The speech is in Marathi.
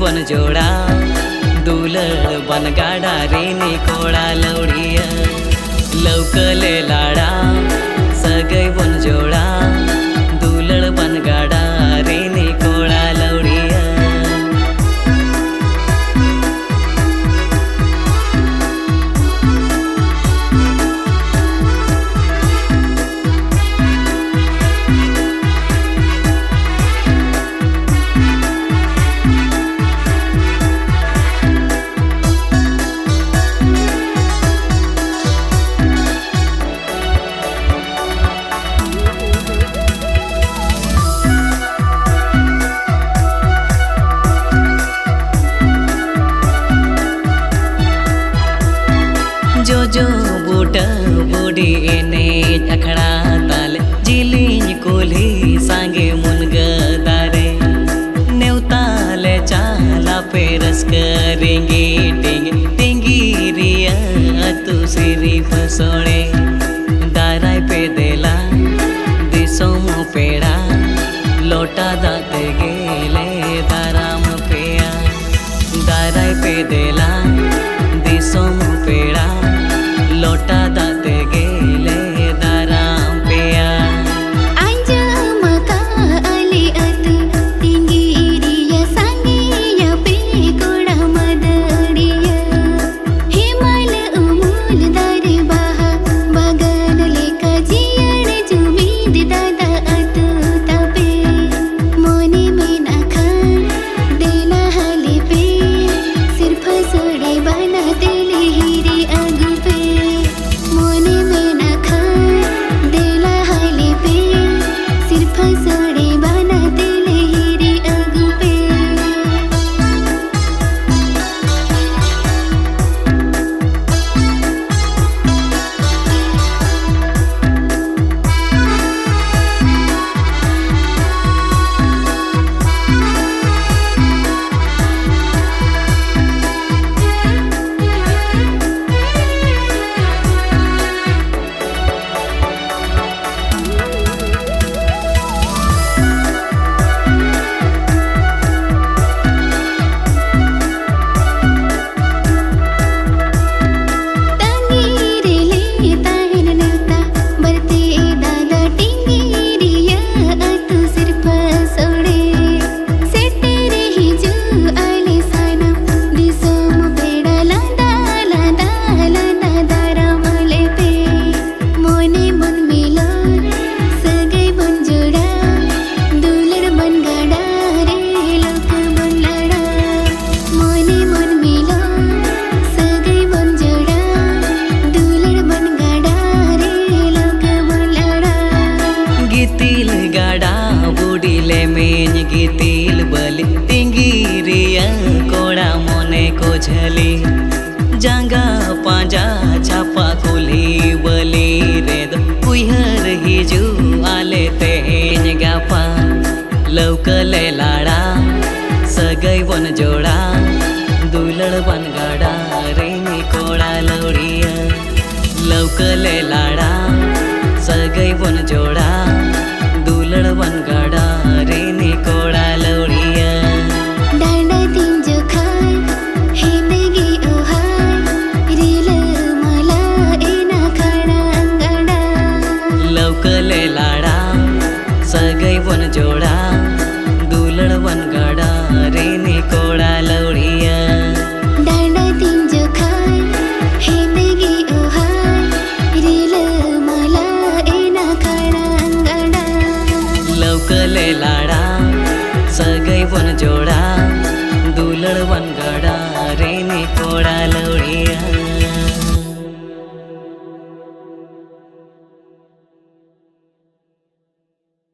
वन जोड़ा दुलड़ बन गाड़ा रेनी कोड़ा लौड़िया लौकले लाड़ा सगई वन जोड़ा दुलड़ बन गाड़ा रेनी कोड़ा लौड़िया जो बूटा बूढ़ी एने अखड़ा ताल जिलिंग कोली सांगे मुनगदारे नेवताले चाला पेरस करेंगे टेंगे टेंगी रिया तू सिरी फसोड़े दाराय पे देला दिसोम पेड़ा लोटा दाते गेले दाराम पेया दाराय पे देला दिसोम पेड़ा लोटा दाते गेले दाराम पेया आंजा मका आले अतु तिंगिरिया सांगिया पे कोड़ा मदरिया हिमाल उमूल दारे बाहा बगन लेका जियण जुमीद दादा अतु तपे मोने में नखा देला हाले पे सिर्फ सोड़े बना तेले हीरे अगु पे मोने में नखा देला हाले पे सिर्फ सोड़े बना तेले हीरे अगु पे गीतील गाड़ा बुड़ीले मेन गीतील बली टिंगिरिया कोड़ा मोने को झली जांगा पांजा छापा कुली बली रे दो कुहर हिजू आले तेज गापा लौकले लाड़ा सगई वन जोड़ा दुलड़ बन गाड़ा रेनी कोड़ा लौड़िया लौकले लाड़ा सगई वन जोड़ा दुलड़ बन गाड़ा रेनी कोड़ा लौड़िया डांडा तीन जो खाय हे देगी ओहाय रील मला एना खाड़ा अंगड़ा लौकले लाड़ा सगई वन जोड़ा दुलड़ बन गाड़ा रेनी कोड़ा लौड़िया डांडा तीन जो खाय हे देगी ओहाय रील मला एना खाड़ा अंगड़ा लौकले लाड़ा सगई वन जोड़ा